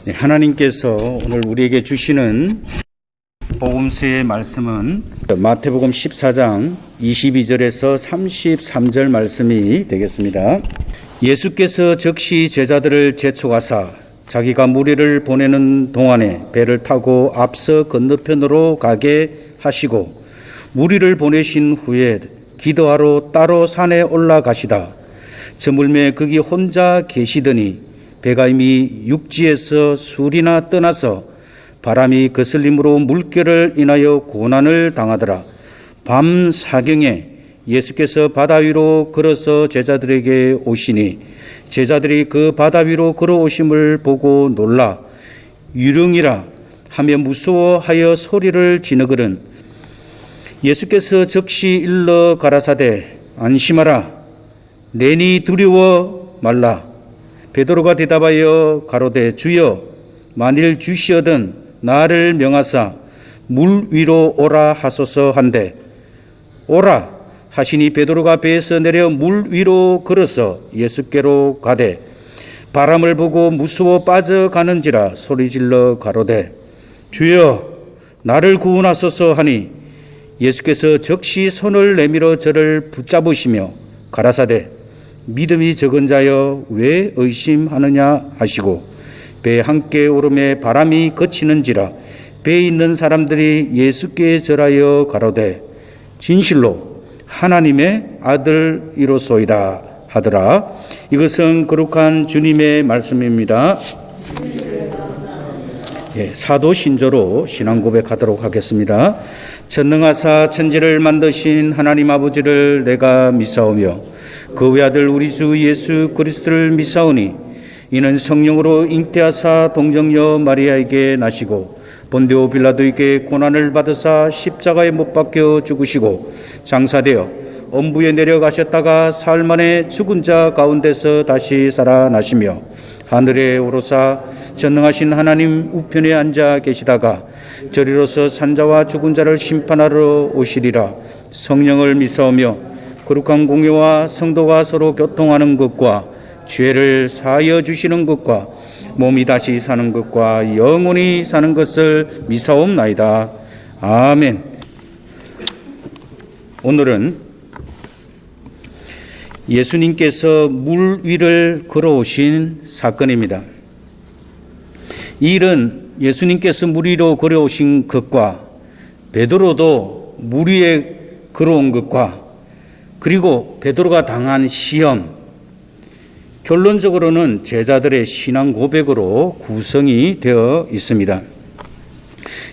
네, 하나님께서 오늘 우리에게 주시는 복음서의 말씀은 마태복음 14장 22절에서 33절 말씀이 되겠습니다. 예수께서 즉시 제자들을 재촉하사 자기가 무리를 보내는 동안에 배를 타고 앞서 건너편으로 가게 하시고 무리를 보내신 후에 기도하러 따로 산에 올라가시다. 저물매 거기 혼자 계시더니 배가 이미 육지에서 술이나 떠나서 바람이 거슬림으로 물결을 인하여 고난을 당하더라. 밤 사경에 예수께서 바다 위로 걸어서 제자들에게 오시니 제자들이 그 바다 위로 걸어오심을 보고 놀라 유령이라 하며 무서워하여 소리를 지르거든 예수께서 즉시 일러 가라사대 안심하라 내니 두려워 말라. 베드로가 대답하여 가로되 주여 만일 주시어든 나를 명하사 물 위로 오라 하소서 한데 오라 하시니 베드로가 배에서 내려 물 위로 걸어서 예수께로 가되 바람을 보고 무서워 빠져가는지라 소리질러 가로되 주여 나를 구원하소서 하니 예수께서 즉시 손을 내밀어 저를 붙잡으시며 가라사대 믿음이 적은 자여 왜 의심하느냐 하시고 배에 함께 오름에 바람이 그치는지라 배에 있는 사람들이 예수께 절하여 가로되 진실로 하나님의 아들이로소이다 하더라. 이것은 거룩한 주님의 말씀입니다. 사도 신조로 신앙 고백하도록 하겠습니다. 전능하사 천지를 만드신 하나님 아버지를 내가 믿사오며 그 외아들 우리 주 예수 그리스도를 믿사오니 이는 성령으로 잉태하사 동정녀 마리아에게 나시고 본디오 빌라도에게 고난을 받으사 십자가에 못 박혀 죽으시고 장사되어 엄부에 내려가셨다가 사흘 만에 죽은 자 가운데서 다시 살아나시며 하늘에 오르사 전능하신 하나님 우편에 앉아 계시다가 저리로서 산자와 죽은 자를 심판하러 오시리라. 성령을 믿사오며 거룩한 공예와 성도가 서로 교통하는 것과 죄를 사하여 주시는 것과 몸이 다시 사는 것과 영원히 사는 것을 믿사옵나이다. 아멘. 오늘은 예수님께서 물 위를 걸어오신 사건입니다. 이 일은 예수님께서 물 위로 걸어오신 것과 베드로도 물 위에 걸어온 것과 그리고 베드로가 당한 시험, 결론적으로는 제자들의 신앙 고백으로 구성이 되어 있습니다.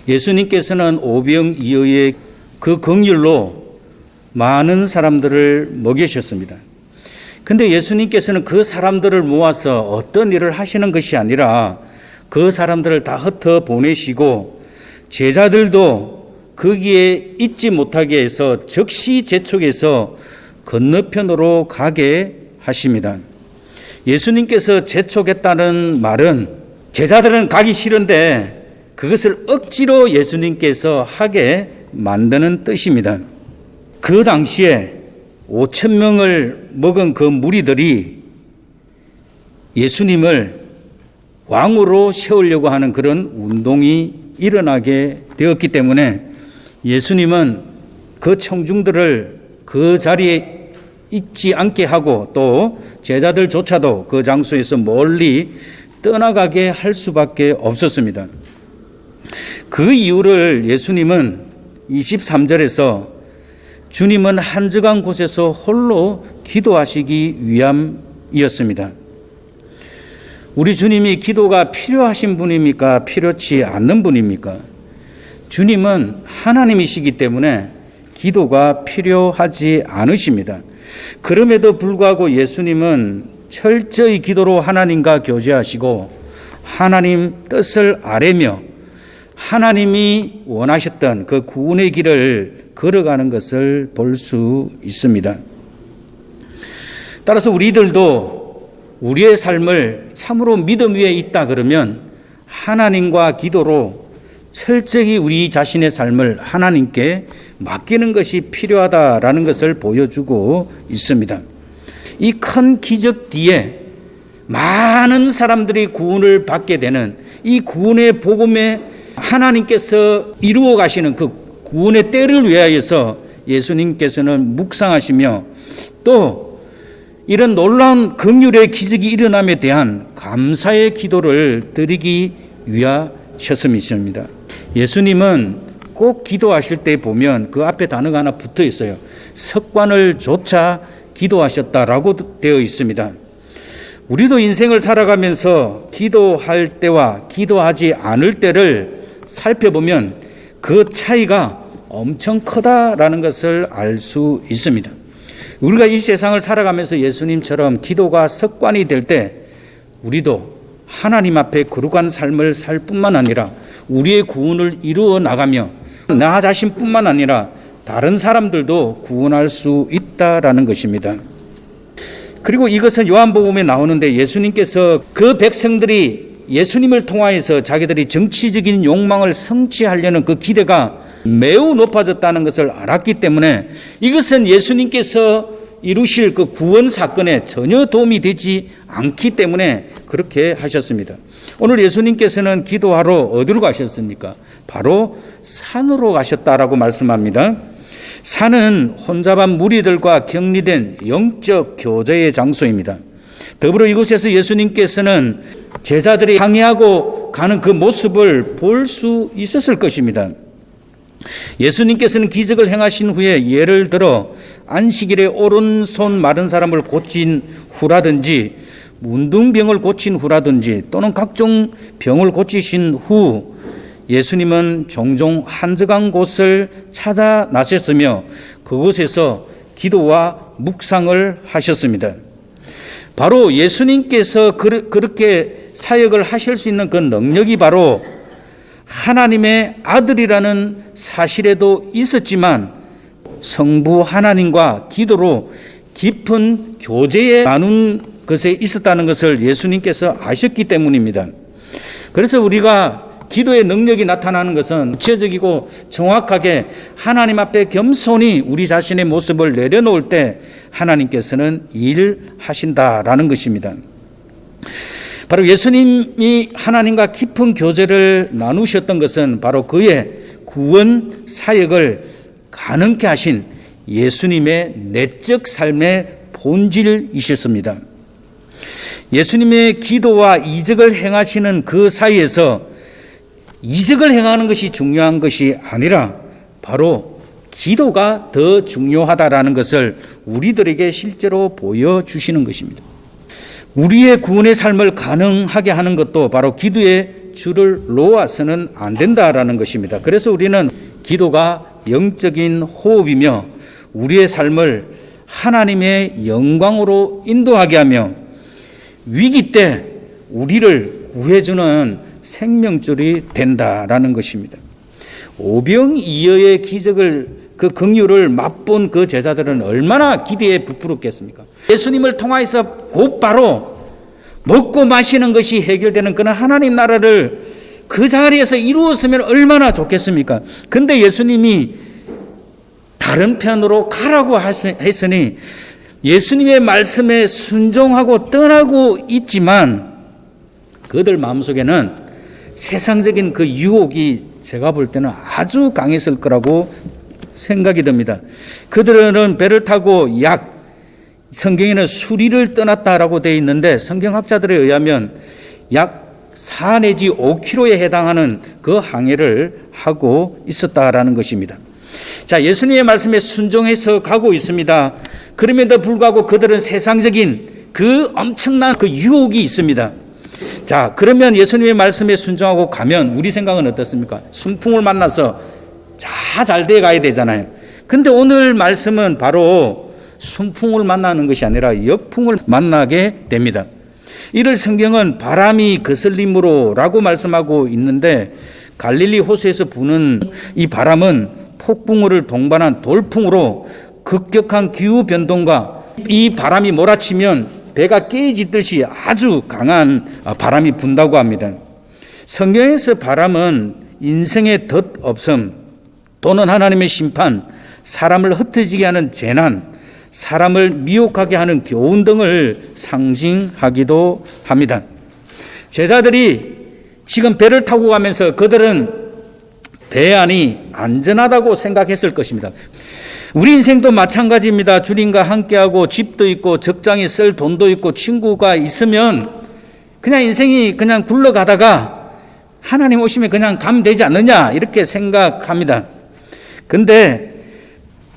예수님께서는 오병이어의 그 긍휼로 많은 사람들을 먹이셨습니다. 근데 예수님께서는 그 사람들을 모아서 어떤 일을 하시는 것이 아니라 그 사람들을 다 흩어 보내시고 제자들도 거기에 있지 못하게 해서 즉시 재촉해서 건너편으로 가게 하십니다. 예수님께서 재촉했다는 말은 제자들은 가기 싫은데 그것을 억지로 예수님께서 하게 만드는 뜻입니다. 그 당시에 5,000명을 먹은 그 무리들이 예수님을 왕으로 세우려고 하는 그런 운동이 일어나게 되었기 때문에 예수님은 그 청중들을 그 자리에 있지 않게 하고 또 제자들조차도 그 장소에서 멀리 떠나가게 할 수밖에 없었습니다. 그 이유를 예수님은 23절에서 주님은 한적한 곳에서 홀로 기도하시기 위함이었습니다. 우리 주님이 기도가 필요하신 분입니까? 필요치 않는 분입니까? 주님은 하나님이시기 때문에 기도가 필요하지 않으십니다. 그럼에도 불구하고 예수님은 철저히 기도로 하나님과 교제하시고 하나님 뜻을 아뢰며 하나님이 원하셨던 그 구원의 길을 걸어가는 것을 볼 수 있습니다. 따라서 우리들도 우리의 삶을 참으로 믿음 위에 있다 그러면 하나님과 기도로 철저히 우리 자신의 삶을 하나님께 맡기는 것이 필요하다라는 것을 보여주고 있습니다. 이 큰 기적 뒤에 많은 사람들이 구원을 받게 되는 이 구원의 복음에 하나님께서 이루어 가시는 그 구원의 때를 위하여서 예수님께서는 묵상하시며 또 이런 놀라운 긍휼의 기적이 일어남에 대한 감사의 기도를 드리기 위하셨음이십니다. 예수님은 꼭 기도하실 때 보면 그 앞에 단어가 하나 붙어 있어요. 석관을 조차 기도하셨다라고 되어 있습니다. 우리도 인생을 살아가면서 기도할 때와 기도하지 않을 때를 살펴보면 그 차이가 엄청 크다라는 것을 알 수 있습니다. 우리가 이 세상을 살아가면서 예수님처럼 기도가 습관이 될 때 우리도 하나님 앞에 거룩한 삶을 살 뿐만 아니라 우리의 구원을 이루어 나가며 나 자신뿐만 아니라 다른 사람들도 구원할 수 있다라는 것입니다. 그리고 이것은 요한복음에 나오는데 예수님께서 그 백성들이 예수님을 통하여서 자기들이 정치적인 욕망을 성취하려는 그 기대가 매우 높아졌다는 것을 알았기 때문에 이것은 예수님께서 이루실 그 구원 사건에 전혀 도움이 되지 않기 때문에 그렇게 하셨습니다. 오늘 예수님께서는 기도하러 어디로 가셨습니까? 바로 산으로 가셨다라고 말씀합니다. 산은 혼잡한 무리들과 격리된 영적 교제의 장소입니다. 더불어 이곳에서 예수님께서는 제자들이 항해하고 가는 그 모습을 볼 수 있었을 것입니다. 예수님께서는 기적을 행하신 후에 예를 들어 안식일에 오른손 마른 사람을 고친 후라든지 문둥병을 고친 후라든지 또는 각종 병을 고치신 후 예수님은 종종 한적한 곳을 찾아 나셨으며 그곳에서 기도와 묵상을 하셨습니다. 바로 예수님께서 그렇게 사역을 하실 수 있는 그 능력이 바로 하나님의 아들이라는 사실에도 있었지만 성부 하나님과 기도로 깊은 교제에 나눈 것에 있었다는 것을 예수님께서 아셨기 때문입니다. 그래서 우리가 기도의 능력이 나타나는 것은 구체적이고 정확하게 하나님 앞에 겸손히 우리 자신의 모습을 내려놓을 때 하나님께서는 일하신다라는 것입니다. 바로 예수님이 하나님과 깊은 교제를 나누셨던 것은 바로 그의 구원 사역을 가능케 하신 예수님의 내적 삶의 본질이셨습니다. 예수님의 기도와 이적을 행하시는 그 사이에서 이적을 행하는 것이 중요한 것이 아니라 바로 기도가 더 중요하다라는 것을 우리들에게 실제로 보여주시는 것입니다. 우리의 구원의 삶을 가능하게 하는 것도 바로 기도의 줄을 놓아서는 안 된다라는 것입니다. 그래서 우리는 기도가 영적인 호흡이며 우리의 삶을 하나님의 영광으로 인도하게 하며 위기 때 우리를 구해주는 생명줄이 된다라는 것입니다. 오병이어의 기적을 그 긍휼을 맛본 그 제자들은 얼마나 기대에 부풀었겠습니까? 예수님을 통하여서 곧바로 먹고 마시는 것이 해결되는 그런 하나님 나라를 그 자리에서 이루었으면 얼마나 좋겠습니까? 근데 예수님이 다른 편으로 가라고 했으니 예수님의 말씀에 순종하고 떠나고 있지만 그들 마음속에는 세상적인 그 유혹이 제가 볼 때는 아주 강했을 거라고 생각이 듭니다. 그들은 배를 타고 성경에는 수리를 떠났다라고 되어 있는데 성경학자들에 의하면 약 4 내지 5km에 해당하는 그 항해를 하고 있었다라는 것입니다. 자, 예수님의 말씀에 순종해서 가고 있습니다. 그럼에도 불구하고 그들은 세상적인 그 엄청난 그 유혹이 있습니다. 자, 그러면 예수님의 말씀에 순종하고 가면 우리 생각은 어떻습니까? 순풍을 만나서 잘 돼 가야 되잖아요. 근데 오늘 말씀은 바로 순풍을 만나는 것이 아니라 역풍을 만나게 됩니다. 이를 성경은 바람이 거슬림으로라고 말씀하고 있는데 갈릴리 호수에서 부는 이 바람은 폭풍우를 동반한 돌풍으로 급격한 기후 변동과 이 바람이 몰아치면 배가 깨지듯이 아주 강한 바람이 분다고 합니다. 성경에서 바람은 인생의 덧없음 또는 하나님의 심판, 사람을 흩어지게 하는 재난, 사람을 미혹하게 하는 교훈 등을 상징하기도 합니다. 제자들이 지금 배를 타고 가면서 그들은 배 안이 안전하다고 생각했을 것입니다. 우리 인생도 마찬가지입니다. 주님과 함께하고 집도 있고 적당히 쓸 돈도 있고 친구가 있으면 그냥 인생이 그냥 굴러가다가 하나님 오시면 그냥 가면 되지 않느냐 이렇게 생각합니다. 근데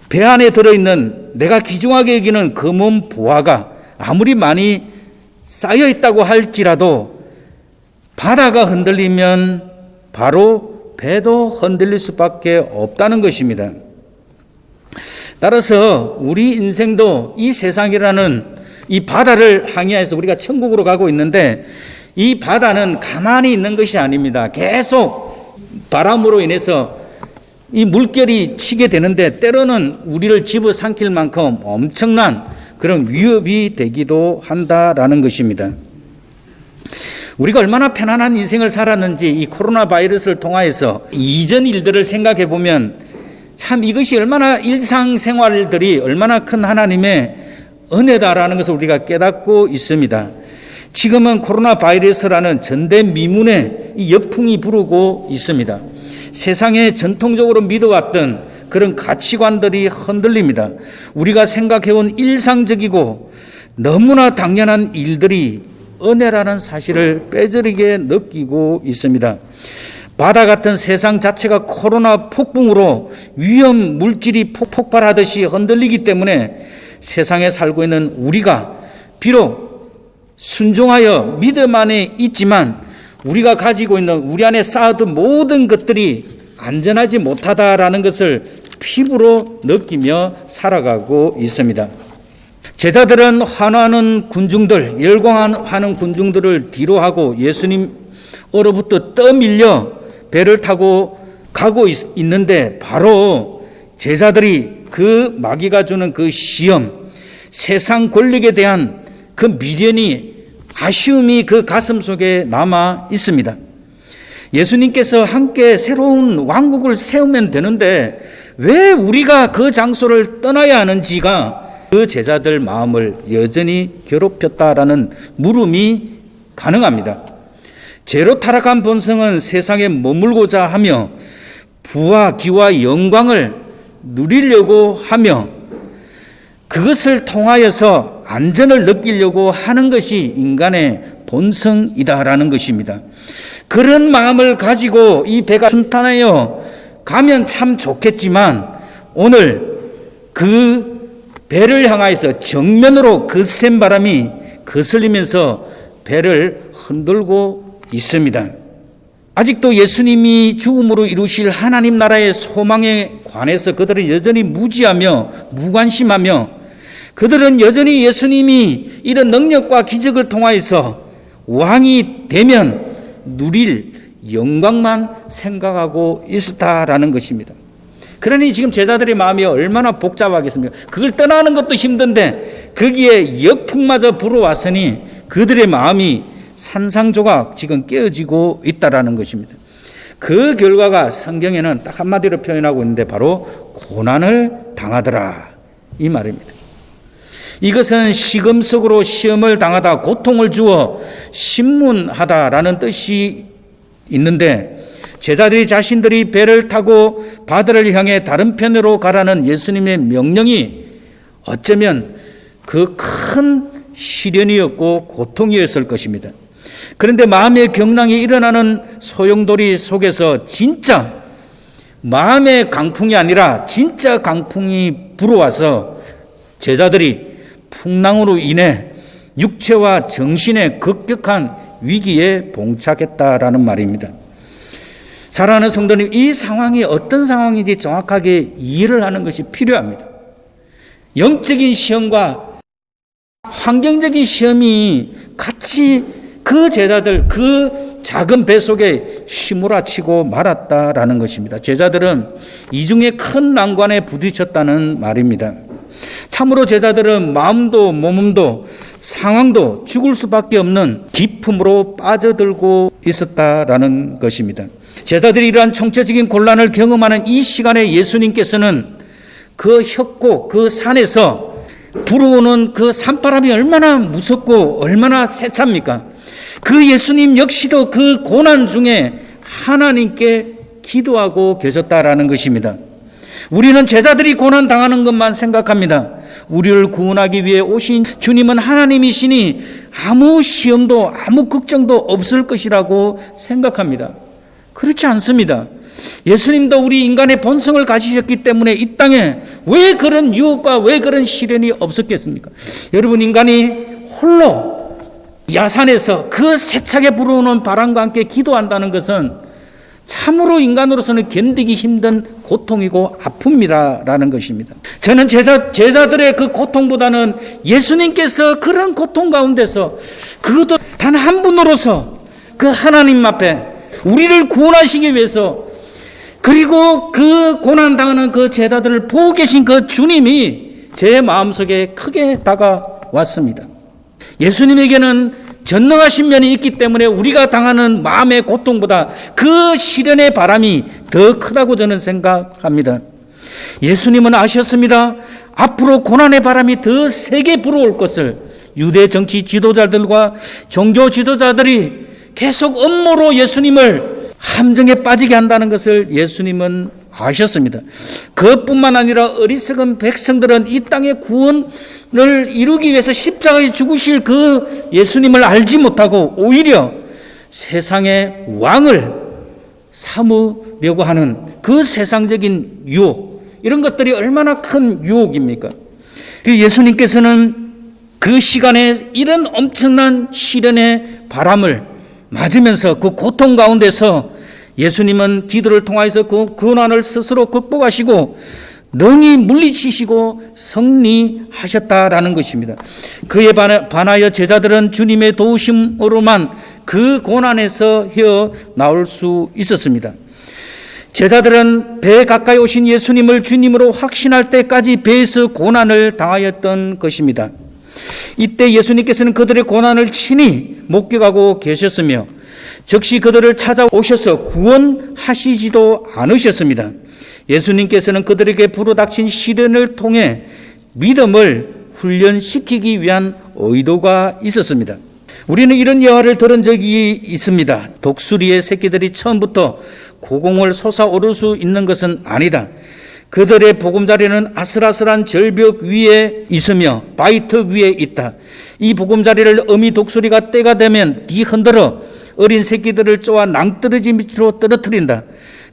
배 안에 들어있는 내가 귀중하게 여기는 금은 보화가 아무리 많이 쌓여 있다고 할지라도 바다가 흔들리면 바로 배도 흔들릴 수밖에 없다는 것입니다. 따라서 우리 인생도 이 세상이라는 이 바다를 항해해서 우리가 천국으로 가고 있는데 이 바다는 가만히 있는 것이 아닙니다. 계속 바람으로 인해서 이 물결이 치게 되는데 때로는 우리를 집어삼킬 만큼 엄청난 그런 위협이 되기도 한다라는 것입니다. 우리가 얼마나 편안한 인생을 살았는지 이 코로나 바이러스를 통하여서 이전 일들을 생각해 보면 참 이것이 얼마나 일상생활들이 얼마나 큰 하나님의 은혜다라는 것을 우리가 깨닫고 있습니다. 지금은 코로나 바이러스라는 전대미문의 이 역풍이 부르고 있습니다. 세상에 전통적으로 믿어왔던 그런 가치관들이 흔들립니다. 우리가 생각해온 일상적이고 너무나 당연한 일들이 은혜라는 사실을 뼈저리게 느끼고 있습니다. 바다 같은 세상 자체가 코로나 폭풍으로 위험 물질이 폭발하듯이 흔들리기 때문에 세상에 살고 있는 우리가 비록 순종하여 믿음 안에 있지만 우리가 가지고 있는 우리 안에 쌓아둔 모든 것들이 안전하지 못하다라는 것을 피부로 느끼며 살아가고 있습니다. 제자들은 환호하는 군중들, 열광하는 군중들을 뒤로하고 예수님으로부터 떠밀려 배를 타고 가고 있는데 바로 제자들이 그 마귀가 주는 그 시험, 세상 권력에 대한 그 미련이 아쉬움이 그 가슴 속에 남아 있습니다. 예수님께서 함께 새로운 왕국을 세우면 되는데 왜 우리가 그 장소를 떠나야 하는지가 그 제자들 마음을 여전히 괴롭혔다라는 물음이 가능합니다. 죄로 타락한 본성은 세상에 머물고자 하며 부와 기와 영광을 누리려고 하며 그것을 통하여서 안전을 느끼려고 하는 것이 인간의 본성이다라는 것입니다. 그런 마음을 가지고 이 배가 순탄하여 가면 참 좋겠지만 오늘 그 배를 향하여서 정면으로 거센 바람이 거슬리면서 배를 흔들고 있습니다. 아직도 예수님이 죽음으로 이루실 하나님 나라의 소망에 관해서 그들은 여전히 무지하며 무관심하며 그들은 여전히 예수님이 이런 능력과 기적을 통하여서 왕이 되면 누릴 영광만 생각하고 있었다라는 것입니다. 그러니 지금 제자들의 마음이 얼마나 복잡하겠습니까? 그걸 떠나는 것도 힘든데 거기에 역풍마저 불어왔으니 그들의 마음이 산산조각 지금 깨어지고 있다라는 것입니다. 그 결과가 성경에는 딱 한마디로 표현하고 있는데 바로 고난을 당하더라 이 말입니다. 이것은 시금석으로 시험을 당하다 고통을 주어 신문하다라는 뜻이 있는데 제자들이 자신들이 배를 타고 바다를 향해 다른 편으로 가라는 예수님의 명령이 어쩌면 그 큰 시련이었고 고통이었을 것입니다. 그런데 마음의 경랑이 일어나는 소용돌이 속에서 진짜 마음의 강풍이 아니라 진짜 강풍이 불어와서 제자들이 풍랑으로 인해 육체와 정신의 급격한 위기에 봉착했다라는 말입니다. 사랑하는 성도님, 이 상황이 어떤 상황인지 정확하게 이해를 하는 것이 필요합니다. 영적인 시험과 환경적인 시험이 같이 그 제자들 그 작은 배 속에 휘몰아치고 말았다라는 것입니다. 제자들은 이 중에 큰 난관에 부딪혔다는 말입니다. 참으로 제자들은 마음도 몸도 상황도 죽을 수밖에 없는 깊음으로 빠져들고 있었다라는 것입니다. 제자들이 이러한 총체적인 곤란을 경험하는 이 시간에 예수님께서는 그 협곡 그 산에서 불어오는 그 산바람이 얼마나 무섭고 얼마나 세찹니까? 그 예수님 역시도 그 고난 중에 하나님께 기도하고 계셨다라는 것입니다. 우리는 제자들이 고난 당하는 것만 생각합니다. 우리를 구원하기 위해 오신 주님은 하나님이시니 아무 시험도 아무 걱정도 없을 것이라고 생각합니다. 그렇지 않습니다. 예수님도 우리 인간의 본성을 가지셨기 때문에 이 땅에 왜 그런 유혹과 왜 그런 시련이 없었겠습니까? 여러분, 인간이 홀로 야산에서 그 세차게 불어오는 바람과 함께 기도한다는 것은 참으로 인간으로서는 견디기 힘든 고통이고 아픔이라는 것입니다. 저는 제자들의 그 고통보다는 예수님께서 그런 고통 가운데서 그것도 단 한 분으로서 그 하나님 앞에 우리를 구원하시기 위해서, 그리고 그 고난당하는 그 제자들을 보고 계신 그 주님이 제 마음속에 크게 다가왔습니다. 예수님에게는 전능하신 면이 있기 때문에 우리가 당하는 마음의 고통보다 그 시련의 바람이 더 크다고 저는 생각합니다. 예수님은 아셨습니다. 앞으로 고난의 바람이 더 세게 불어올 것을. 유대 정치 지도자들과 종교 지도자들이 계속 음모로 예수님을 함정에 빠지게 한다는 것을 예수님은 아셨습니다. 그것뿐만 아니라 어리석은 백성들은 이 땅의 구원을 이루기 위해서 십자가에 죽으실 그 예수님을 알지 못하고 오히려 세상의 왕을 삼으려고 하는 그 세상적인 유혹, 이런 것들이 얼마나 큰 유혹입니까? 예수님께서는 그 시간에 이런 엄청난 시련의 바람을 맞으면서 그 고통 가운데서 예수님은 기도를 통하여서 그 고난을 스스로 극복하시고 능히 물리치시고 승리하셨다라는 것입니다. 그에 반하여 제자들은 주님의 도우심으로만 그 고난에서 헤어나올 수 있었습니다. 제자들은 배 가까이 오신 예수님을 주님으로 확신할 때까지 배에서 고난을 당하였던 것입니다. 이때 예수님께서는 그들의 고난을 친히 목격하고 계셨으며 즉시 그들을 찾아오셔서 구원하시지도 않으셨습니다. 예수님께서는 그들에게 불어닥친 시련을 통해 믿음을 훈련시키기 위한 의도가 있었습니다. 우리는 이런 예화를 들은 적이 있습니다. 독수리의 새끼들이 처음부터 고공을 솟아오를 수 있는 것은 아니다. 그들의 보금자리는 아슬아슬한 절벽 위에 있으며 바위턱 위에 있다. 이 보금자리를 어미 독수리가 때가 되면 뒤흔들어 어린 새끼들을 쪼아 낭떠러지 밑으로 떨어뜨린다.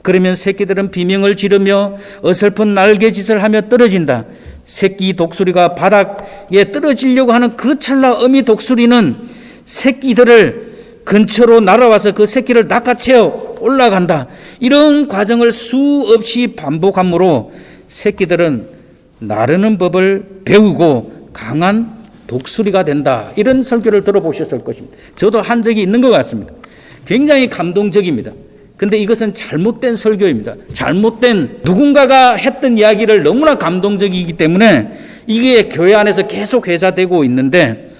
그러면 새끼들은 비명을 지르며 어설픈 날개짓을 하며 떨어진다. 새끼 독수리가 바닥에 떨어지려고 하는 그 찰나 어미 독수리는 새끼들을 근처로 날아와서 그 새끼를 낚아채어 올라간다. 이런 과정을 수없이 반복함으로 새끼들은 나르는 법을 배우고 강한 독수리가 된다. 이런 설교를 들어보셨을 것입니다. 저도 한 적이 있는 것 같습니다. 굉장히 감동적입니다. 근데 이것은 잘못된 설교입니다. 잘못된, 누군가가 했던 이야기를 너무나 감동적이기 때문에 이게 교회 안에서 계속 회자되고 있는데,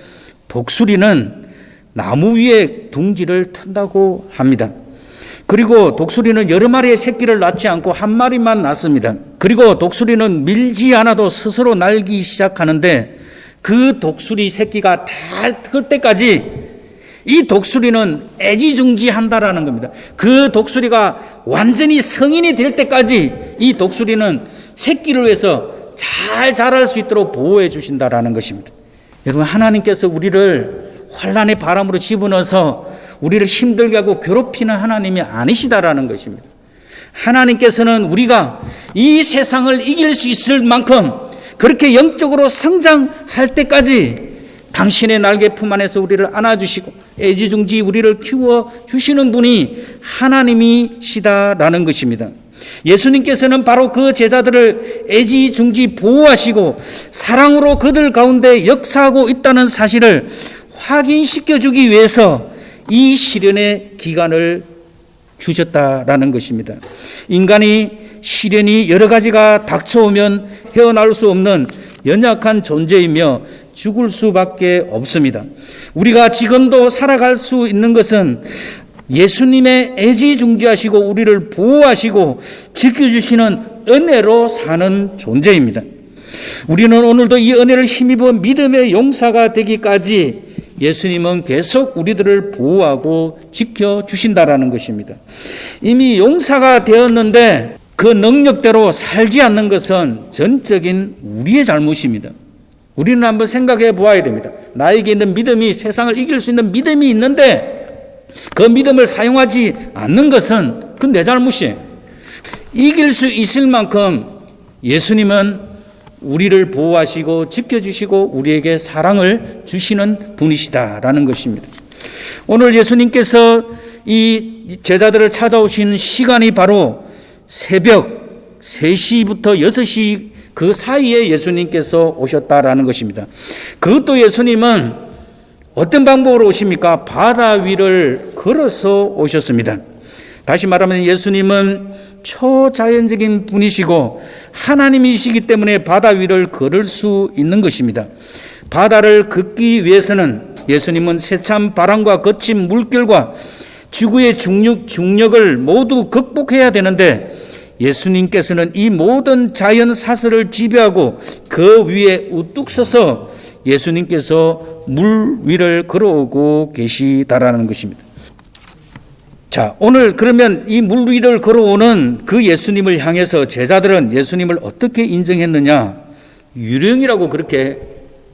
독수리는 나무 위에 둥지를 튼다고 합니다. 그리고 독수리는 여러 마리의 새끼를 낳지 않고 한 마리만 낳습니다. 그리고 독수리는 밀지 않아도 스스로 날기 시작하는데 그 독수리 새끼가 다 클 때까지 이 독수리는 애지중지한다라는 겁니다. 그 독수리가 완전히 성인이 될 때까지 이 독수리는 새끼를 위해서 잘 자랄 수 있도록 보호해 주신다라는 것입니다. 여러분, 하나님께서 우리를 환난의 바람으로 집어넣어서 우리를 힘들게 하고 괴롭히는 하나님이 아니시다라는 것입니다. 하나님께서는 우리가 이 세상을 이길 수 있을 만큼 그렇게 영적으로 성장할 때까지 당신의 날개 품 안에서 우리를 안아주시고 애지중지 우리를 키워주시는 분이 하나님이시다라는 것입니다. 예수님께서는 바로 그 제자들을 애지중지 보호하시고 사랑으로 그들 가운데 역사하고 있다는 사실을 확인시켜주기 위해서 이 시련의 기간을 주셨다라는 것입니다. 인간이 시련이 여러 가지가 닥쳐오면 헤어나올 수 없는 연약한 존재이며 죽을 수밖에 없습니다. 우리가 지금도 살아갈 수 있는 것은 예수님의 애지중지하시고 우리를 보호하시고 지켜주시는 은혜로 사는 존재입니다. 우리는 오늘도 이 은혜를 힘입어 믿음의 용사가 되기까지 예수님은 계속 우리들을 보호하고 지켜주신다라는 것입니다. 이미 용사가 되었는데 그 능력대로 살지 않는 것은 전적인 우리의 잘못입니다. 우리는 한번 생각해 보아야 됩니다. 나에게 있는 믿음이, 세상을 이길 수 있는 믿음이 있는데 그 믿음을 사용하지 않는 것은 그건 내 잘못이에요. 이길 수 있을 만큼 예수님은 우리를 보호하시고 지켜주시고 우리에게 사랑을 주시는 분이시다라는 것입니다. 오늘 예수님께서 이 제자들을 찾아오신 시간이 바로 새벽 3시부터 6시 그 사이에 예수님께서 오셨다라는 것입니다. 그것도 예수님은 어떤 방법으로 오십니까? 바다 위를 걸어서 오셨습니다. 다시 말하면 예수님은 초자연적인 분이시고 하나님이시기 때문에 바다 위를 걸을 수 있는 것입니다. 바다를 걷기 위해서는 예수님은 세찬 바람과 거친 물결과 지구의 중력을 모두 극복해야 되는데 예수님께서는 이 모든 자연 사슬을 지배하고 그 위에 우뚝 서서 예수님께서 물 위를 걸어오고 계시다라는 것입니다. 자, 오늘 그러면 이 물 위를 걸어오는 그 예수님을 향해서 제자들은 예수님을 어떻게 인정했느냐? 유령이라고 그렇게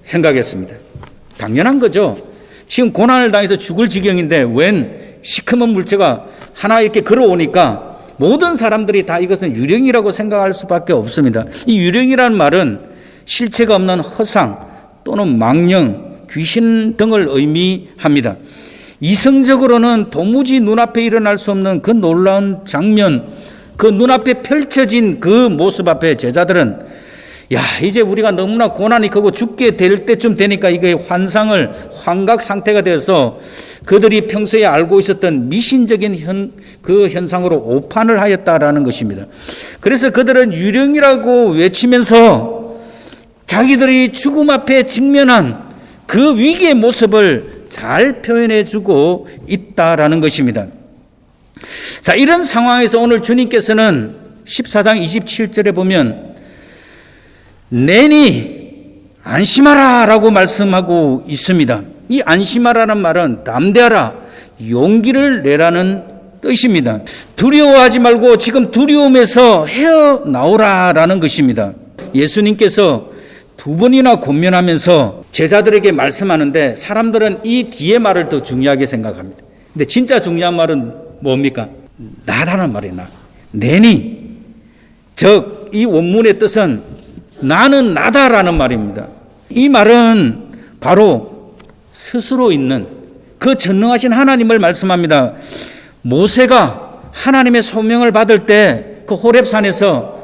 생각했습니다. 당연한 거죠. 지금 고난을 당해서 죽을 지경인데 웬 시커먼 물체가 하나 이렇게 걸어오니까 모든 사람들이 다 이것은 유령이라고 생각할 수밖에 없습니다. 이 유령이라는 말은 실체가 없는 허상 또는 망령, 귀신 등을 의미합니다. 이성적으로는 도무지 눈앞에 일어날 수 없는 그 놀라운 장면, 그 눈앞에 펼쳐진 그 모습 앞에 제자들은 이제 우리가 너무나 고난이 크고 죽게 될 때쯤 되니까 이게 환각 상태가 되어서 그들이 평소에 알고 있었던 미신적인 그 현상으로 오판을 하였다라는 것입니다. 그래서 그들은 유령이라고 외치면서 자기들이 죽음 앞에 직면한 그 위기의 모습을 잘 표현해 주고 있다라는 것입니다. 자, 이런 상황에서 오늘 주님께서는 14장 27절에 보면 내니 안심하라 라고 말씀하고 있습니다. 이 안심하라는 말은 담대하라, 용기를 내라는 뜻입니다. 두려워하지 말고 지금 두려움에서 헤어나오라 라는 것입니다. 예수님께서 2번이나 권면하면서 제자들에게 말씀하는데 사람들은 이 뒤에 말을 더 중요하게 생각합니다. 근데 진짜 중요한 말은 뭡니까? 나라는 말이에요. 나. 내니. 즉 이 원문의 뜻은 나는 나다라는 말입니다. 이 말은 바로 스스로 있는 그 전능하신 하나님을 말씀합니다. 모세가 하나님의 소명을 받을 때 그 호렙산에서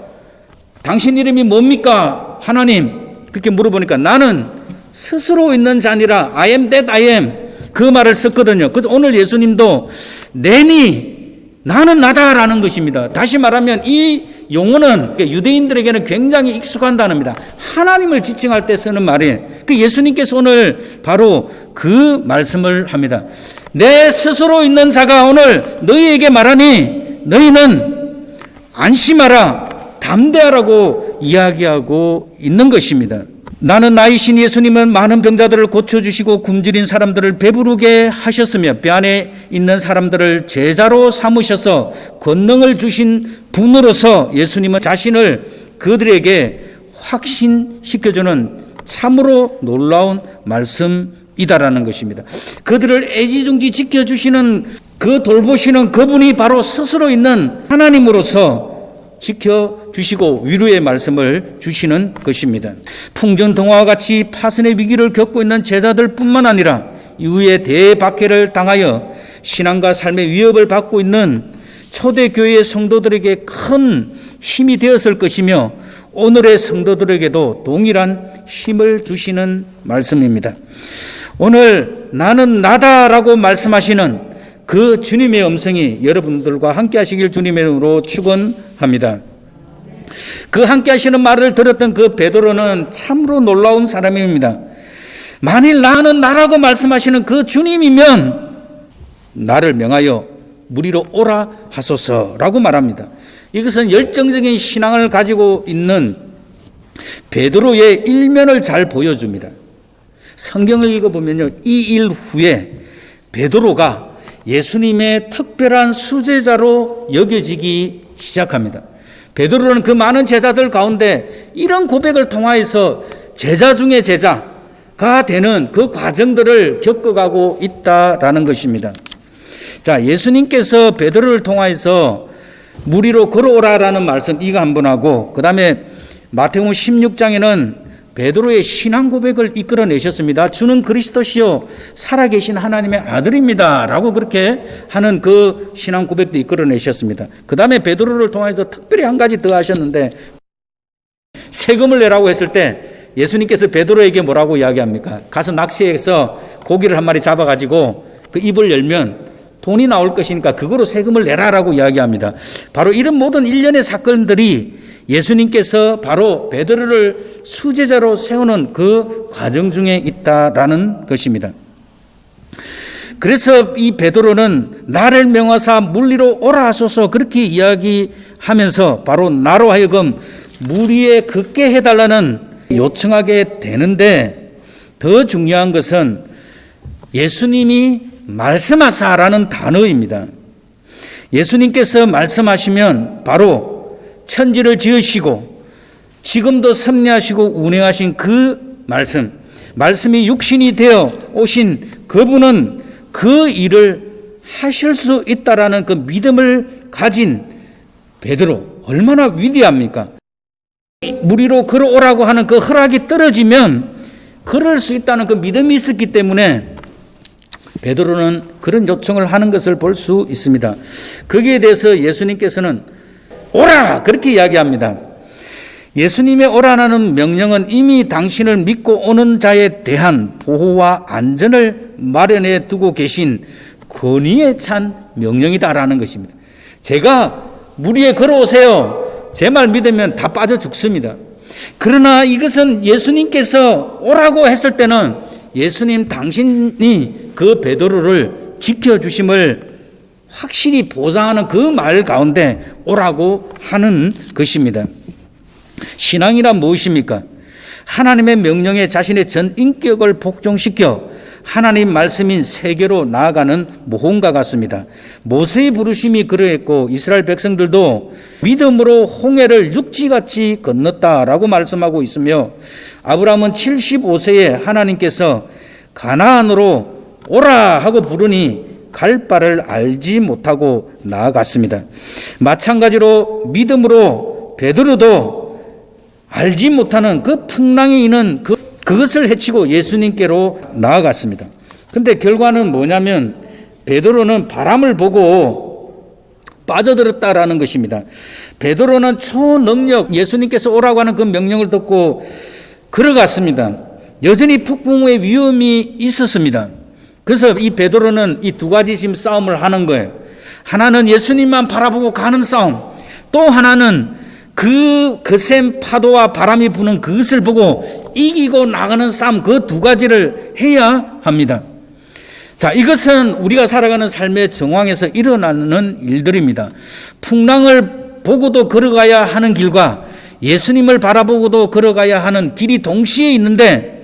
당신 이름이 뭡니까? 하나님. 그렇게 물어보니까 나는 스스로 있는 자니라 I am that I am 그 말을 썼거든요. 그래서 오늘 예수님도 내니 나는 나다라는 것입니다. 다시 말하면 이 용어는 유대인들에게는 굉장히 익숙한 단어입니다. 하나님을 지칭할 때 쓰는 말이에요. 그 예수님께서 오늘 바로 그 말씀을 합니다. 내 스스로 있는 자가 오늘 너희에게 말하니 너희는 안심하라, 담대하라고 이야기하고 있는 것입니다. 나는 나이신 예수님은 많은 병자들을 고쳐주시고 굶주린 사람들을 배부르게 하셨으며 배 안에 있는 사람들을 제자로 삼으셔서 권능을 주신 분으로서 예수님은 자신을 그들에게 확신시켜주는 참으로 놀라운 말씀이다라는 것입니다. 그들을 애지중지 지켜주시는 그 돌보시는 그분이 바로 스스로 있는 하나님으로서 지켜주시고 위로의 말씀을 주시는 것입니다. 풍전등화와 같이 파선의 위기를 겪고 있는 제자들 뿐만 아니라 이후에 대박해를 당하여 신앙과 삶의 위협을 받고 있는 초대교회의 성도들에게 큰 힘이 되었을 것이며 오늘의 성도들에게도 동일한 힘을 주시는 말씀입니다. 오늘 나는 나다라고 말씀하시는 그 주님의 음성이 여러분들과 함께 하시길 주님의 이름으로 축원합니다. 그 함께 하시는 말을 들었던 그 베드로는 참으로 놀라운 사람입니다. 만일 나는 나라고 말씀하시는 그 주님이면 나를 명하여 무리로 오라 하소서라고 말합니다. 이것은 열정적인 신앙을 가지고 있는 베드로의 일면을 잘 보여줍니다. 성경을 읽어보면요, 이 일 후에 베드로가 예수님의 특별한 수제자로 여겨지기 시작합니다. 베드로는 그 많은 제자들 가운데 이런 고백을 통하여서 제자 중에 제자가 되는 그 과정들을 겪어가고 있다라는 것입니다. 자, 예수님께서 베드로를 통하여서 물 위로 걸어오라라는 말씀 이거 한 번 하고, 그 다음에 마태복음 16장에는 베드로의 신앙 고백을 이끌어내셨습니다. 주는 그리스도시요 살아계신 하나님의 아들입니다 라고 그렇게 하는 그 신앙 고백도 이끌어내셨습니다. 그 다음에 베드로를 통해서 특별히 한 가지 더 하셨는데, 세금을 내라고 했을 때 예수님께서 베드로에게 뭐라고 이야기합니까? 가서 낚시해서 고기를 한 마리 잡아가지고 그 입을 열면 돈이 나올 것이니까 그거로 세금을 내라라고 이야기합니다. 바로 이런 모든 일련의 사건들이 예수님께서 바로 베드로를 수제자로 세우는 그 과정 중에 있다라는 것입니다. 그래서 이 베드로는 나를 명하사 물 위로 오라 하소서 그렇게 이야기하면서 바로 나로 하여금 물 위에 걷게 해달라는 요청하게 되는데, 더 중요한 것은 예수님이 말씀하사라는 단어입니다. 예수님께서 말씀하시면 바로 천지를 지으시고 지금도 섭리하시고 운행하신 그 말씀이 육신이 되어 오신 그분은 그 일을 하실 수 있다라는 그 믿음을 가진 베드로, 얼마나 위대합니까? 물 위로 걸어오라고 하는 그 허락이 떨어지면 걸을 수 있다는 그 믿음이 있었기 때문에 베드로는 그런 요청을 하는 것을 볼 수 있습니다. 거기에 대해서 예수님께서는 오라 그렇게 이야기합니다. 예수님의 오라라는 명령은 이미 당신을 믿고 오는 자에 대한 보호와 안전을 마련해 두고 계신 권위에 찬 명령이다라는 것입니다. 제가 물 위에 걸어오세요. 제 말 믿으면 다 빠져 죽습니다. 그러나 이것은 예수님께서 오라고 했을 때는 예수님 당신이 그 베드로를 지켜주심을 확실히 보장하는 그 말 가운데 오라고 하는 것입니다. 신앙이란 무엇입니까? 하나님의 명령에 자신의 전 인격을 복종시켜 하나님 말씀인 세계로 나아가는 모험가 같습니다. 모세의 부르심이 그러했고 이스라엘 백성들도 믿음으로 홍해를 육지같이 건넜다라고 말씀하고 있으며, 아브라함은 75세에 하나님께서 가나안으로 오라 하고 부르니 갈 바를 알지 못하고 나아갔습니다. 마찬가지로 믿음으로 베드로도 알지 못하는 그 풍랑이 있는 그것을 헤치고 예수님께로 나아갔습니다. 근데 결과는 뭐냐면 베드로는 바람을 보고 빠져들었다라는 것입니다. 베드로는 초능력 예수님께서 오라고 하는 그 명령을 듣고 걸어갔습니다. 여전히 폭풍의 위험이 있었습니다. 그래서 이 베드로는 이 두 가지 지금 싸움을 하는 거예요. 하나는 예수님만 바라보고 가는 싸움, 또 하나는 그 거센 파도와 바람이 부는 그것을 보고 이기고 나가는 싸움, 그 두 가지를 해야 합니다. 자, 이것은 우리가 살아가는 삶의 정황에서 일어나는 일들입니다. 풍랑을 보고도 걸어가야 하는 길과 예수님을 바라보고도 걸어가야 하는 길이 동시에 있는데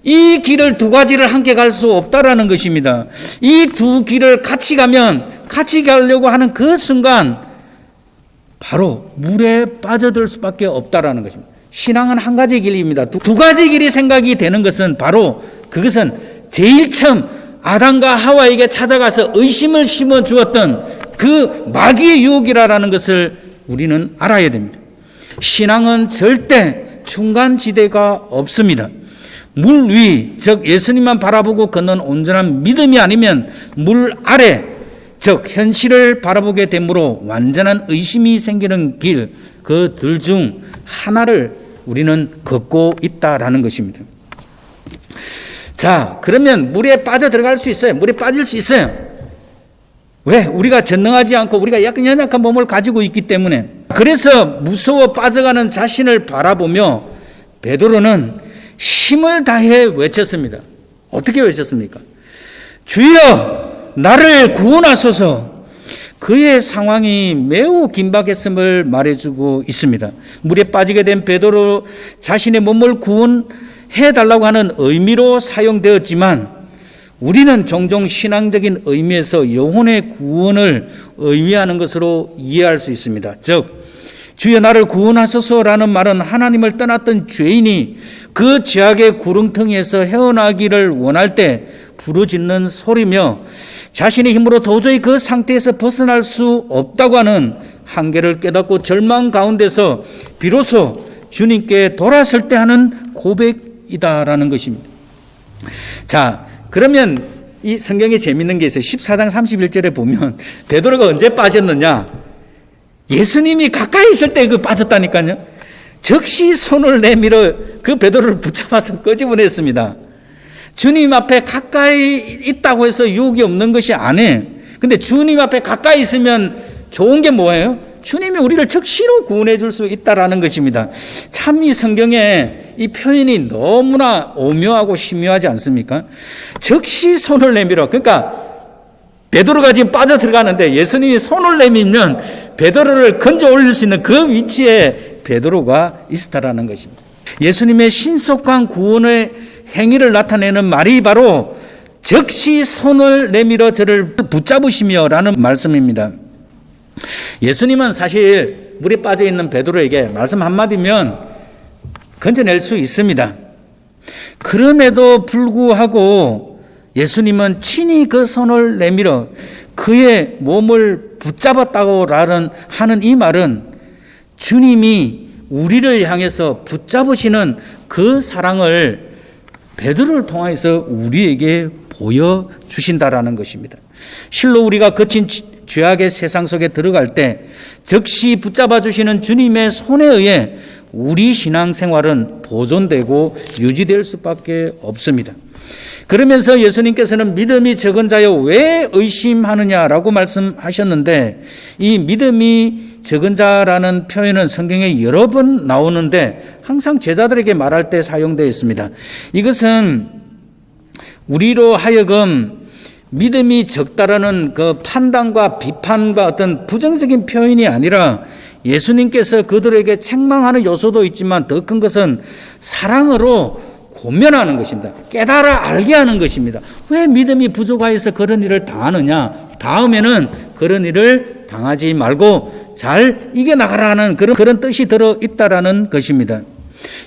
이 길을 두 가지를 함께 갈 수 없다라는 것입니다. 이 두 길을 같이 가면 같이 가려고 하는 그 순간 바로 물에 빠져들 수밖에 없다라는 것입니다. 신앙은 한 가지 길입니다. 두 가지 길이 생각이 되는 것은 바로 그것은 제일 처음 아담과 하와에게 찾아가서 의심을 심어 주었던 그 마귀의 유혹이라는 것을 우리는 알아야 됩니다. 신앙은 절대 중간지대가 없습니다. 물 위, 즉 예수님만 바라보고 걷는 온전한 믿음이 아니면 물 아래, 즉 현실을 바라보게 되므로 완전한 의심이 생기는 길, 그 둘 중 하나를 우리는 걷고 있다라는 것입니다. 자, 그러면 물에 빠져 들어갈 수 있어요. 물에 빠질 수 있어요. 왜? 우리가 전능하지 않고 우리가 약간 연약한 몸을 가지고 있기 때문에. 그래서 무서워 빠져가는 자신을 바라보며 베드로는 힘을 다해 외쳤습니다. 어떻게 외쳤습니까? 주여 나를 구원하소서. 그의 상황이 매우 긴박했음을 말해주고 있습니다. 물에 빠지게 된 베드로 자신의 몸을 구원해달라고 하는 의미로 사용되었지만 우리는 종종 신앙적인 의미에서 영혼의 구원을 의미하는 것으로 이해할 수 있습니다. 즉 주여 나를 구원하소서라는 말은 하나님을 떠났던 죄인이 그 죄악의 구렁텅이에서 헤어나기를 원할 때 부르짖는 소리며 자신의 힘으로 도저히 그 상태에서 벗어날 수 없다고 하는 한계를 깨닫고 절망 가운데서 비로소 주님께 돌아설 때 하는 고백이다라는 것입니다. 자, 그러면 이 성경에 재밌는 게 있어요. 14장 31절에 보면 베드로가 언제 빠졌느냐? 예수님이 가까이 있을 때 빠졌다니까요. 즉시 손을 내밀어 그 베드로를 붙잡아서 끄집어냈습니다. 주님 앞에 가까이 있다고 해서 유혹이 없는 것이 아니에요. 근데 주님 앞에 가까이 있으면 좋은 게 뭐예요? 주님이 우리를 즉시로 구원해 줄 수 있다라는 것입니다. 참 이 성경에 이 표현이 너무나 오묘하고 신묘하지 않습니까? 즉시 손을 내밀어. 그러니까 베드로가 지금 빠져 들어가는데 예수님이 손을 내밀면 베드로를 건져 올릴 수 있는 그 위치에 베드로가 있었다라는 것입니다. 예수님의 신속한 구원의 행위를 나타내는 말이 바로 즉시 손을 내밀어 저를 붙잡으시며 라는 말씀입니다. 예수님은 사실 물에 빠져 있는 베드로에게 말씀 한마디면 건져낼 수 있습니다. 그럼에도 불구하고 예수님은 친히 그 손을 내밀어 그의 몸을 붙잡았다고 하는 이 말은 주님이 우리를 향해서 붙잡으시는 그 사랑을 베드로를 통해서 우리에게 보여주신다라는 것입니다. 실로 우리가 거친 죄악의 세상 속에 들어갈 때 즉시 붙잡아 주시는 주님의 손에 의해 우리 신앙생활은 보존되고 유지될 수밖에 없습니다. 그러면서 예수님께서는 믿음이 적은 자여 왜 의심하느냐라고 말씀하셨는데 이 믿음이 적은 자라는 표현은 성경에 여러 번 나오는데 항상 제자들에게 말할 때 사용되어 있습니다. 이것은 우리로 하여금 믿음이 적다라는 그 판단과 비판과 어떤 부정적인 표현이 아니라 예수님께서 그들에게 책망하는 요소도 있지만 더 큰 것은 사랑으로 고면하는 것입니다. 깨달아 알게 하는 것입니다. 왜 믿음이 부족하여서 그런 일을 당하느냐? 다음에는 그런 일을 당하지 말고 잘 이겨나가라는 그런 뜻이 들어있다라는 것입니다.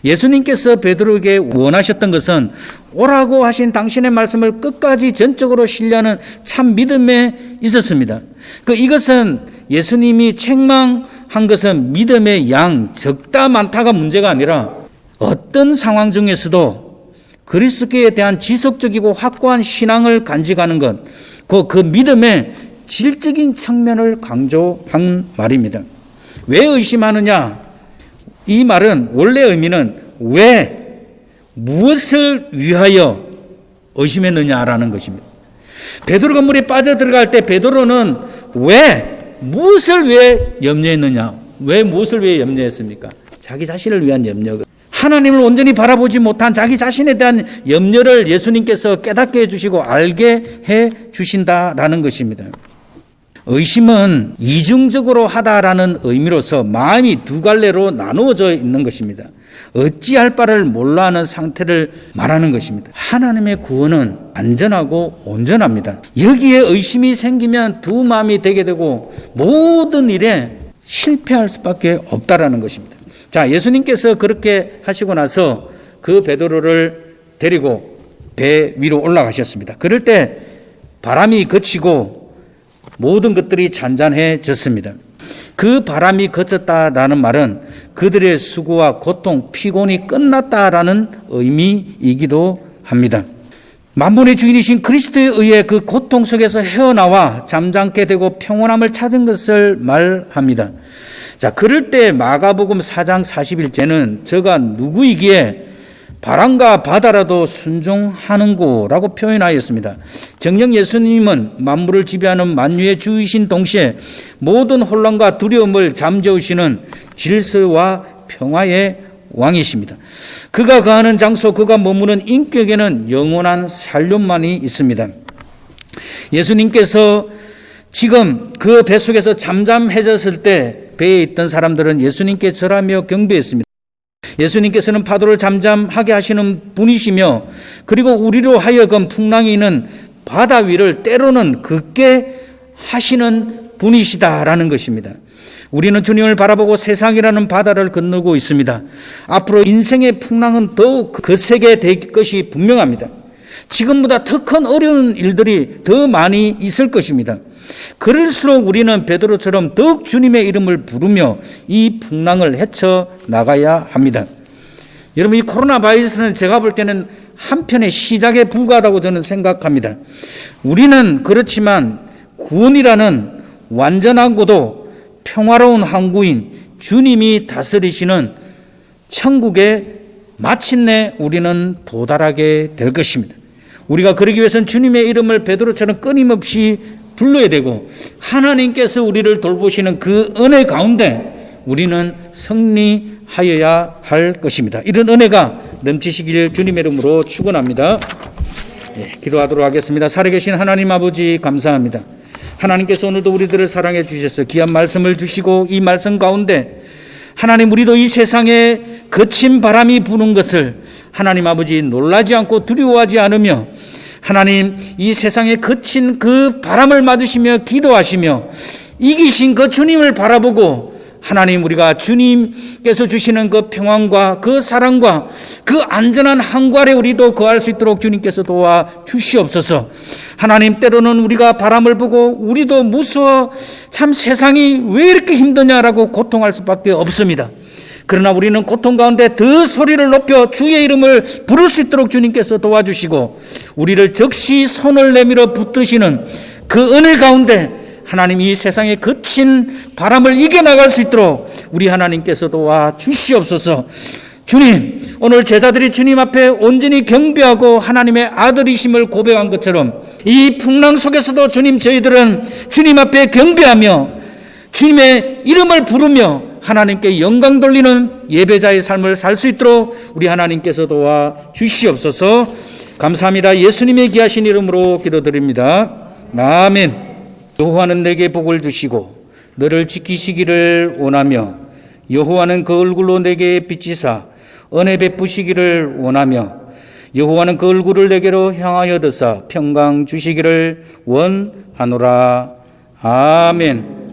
예수님께서 베드로에게 원하셨던 것은 오라고 하신 당신의 말씀을 끝까지 전적으로 신뢰하는 참 믿음에 있었습니다. 이것은 예수님이 책망한 것은 믿음의 양, 적다 많다가 문제가 아니라 어떤 상황 중에서도 그리스도께 대한 지속적이고 확고한 신앙을 간직하는 것, 그 믿음의 질적인 측면을 강조한 말입니다. 왜 의심하느냐? 이 말은 원래 의미는 왜, 무엇을 위하여 의심했느냐라는 것입니다. 베드로가 물에 빠져 들어갈 때 베드로는 왜, 무엇을 위해 염려했느냐? 왜 무엇을 위해 염려했습니까? 자기 자신을 위한 염려. 하나님을 온전히 바라보지 못한 자기 자신에 대한 염려를 예수님께서 깨닫게 해주시고 알게 해주신다라는 것입니다. 의심은 이중적으로 하다라는 의미로서 마음이 두 갈래로 나누어져 있는 것입니다. 어찌할 바를 몰라 하는 상태를 말하는 것입니다. 하나님의 구원은 안전하고 온전합니다. 여기에 의심이 생기면 두 마음이 되게 되고 모든 일에 실패할 수밖에 없다라는 것입니다. 자, 예수님께서 그렇게 하시고 나서 그 베드로를 데리고 배 위로 올라가셨습니다. 그럴 때 바람이 그치고 모든 것들이 잔잔해졌습니다. 그 바람이 그쳤다라는 말은 그들의 수고와 고통, 피곤이 끝났다라는 의미이기도 합니다. 만물의 주인이신 그리스도에 의해 그 고통 속에서 헤어나와 잠잠게 되고 평온함을 찾은 것을 말합니다. 자, 그럴 때 마가복음 4장 41절은 저가 누구이기에 바람과 바다라도 순종하는고라고 표현하였습니다. 정녕 예수님은 만물을 지배하는 만유의 주이신 동시에 모든 혼란과 두려움을 잠재우시는 질서와 평화의 왕이십니다. 그가 거하는 장소, 그가 머무는 인격에는 영원한 살림만이 있습니다. 예수님께서 지금 그 뱃속에서 잠잠해졌을 때 배에 있던 사람들은 예수님께 절하며 경배했습니다. 예수님께서는 파도를 잠잠하게 하시는 분이시며 그리고 우리로 하여금 풍랑이 있는 바다 위를 때로는 걷게 하시는 분이시다라는 것입니다. 우리는 주님을 바라보고 세상이라는 바다를 건너고 있습니다. 앞으로 인생의 풍랑은 더욱 거세게 될 것이 분명합니다. 지금보다 더 큰 어려운 일들이 더 많이 있을 것입니다. 그럴수록 우리는 베드로처럼 더욱 주님의 이름을 부르며 이 풍랑을 헤쳐 나가야 합니다. 여러분, 이 코로나 바이러스는 제가 볼 때는 한편의 시작에 불과하다고 저는 생각합니다. 우리는 그렇지만 구원이라는 완전하고도 평화로운 항구인 주님이 다스리시는 천국에 마침내 우리는 도달하게 될 것입니다. 우리가 그러기 위해서는 주님의 이름을 베드로처럼 끊임없이 불러야 되고 하나님께서 우리를 돌보시는 그 은혜 가운데 우리는 승리하여야 할 것입니다. 이런 은혜가 넘치시길 주님의 이름으로 축원합니다. 기도하도록 하겠습니다. 살아계신 하나님 아버지 감사합니다. 하나님께서 오늘도 우리들을 사랑해 주셔서 귀한 말씀을 주시고 이 말씀 가운데 하나님 우리도 이 세상에 거친 바람이 부는 것을 하나님 아버지 놀라지 않고 두려워하지 않으며 하나님 이 세상에 거친 그 바람을 맞으시며 기도하시며 이기신 그 주님을 바라보고 하나님 우리가 주님께서 주시는 그 평안과 그 사랑과 그 안전한 항구 아래 우리도 거할 수 있도록 주님께서 도와 주시옵소서. 하나님 때로는 우리가 바람을 보고 우리도 무서워 참 세상이 왜 이렇게 힘드냐라고 고통할 수밖에 없습니다. 그러나 우리는 고통 가운데 더 소리를 높여 주의 이름을 부를 수 있도록 주님께서 도와주시고 우리를 즉시 손을 내밀어 붙드시는 그 은혜 가운데 하나님 이 세상에 거친 바람을 이겨나갈 수 있도록 우리 하나님께서 도와주시옵소서. 주님, 오늘 제자들이 주님 앞에 온전히 경배하고 하나님의 아들이심을 고백한 것처럼 이 풍랑 속에서도 주님 저희들은 주님 앞에 경배하며 주님의 이름을 부르며 하나님께 영광 돌리는 예배자의 삶을 살 수 있도록 우리 하나님께서 도와주시옵소서. 감사합니다. 예수님의 귀하신 이름으로 기도드립니다. 아멘. 여호와는 내게 복을 주시고 너를 지키시기를 원하며 여호와는 그 얼굴로 내게 비치사 은혜 베푸시기를 원하며 여호와는 그 얼굴을 내게로 향하여 드사 평강 주시기를 원하노라. 아멘.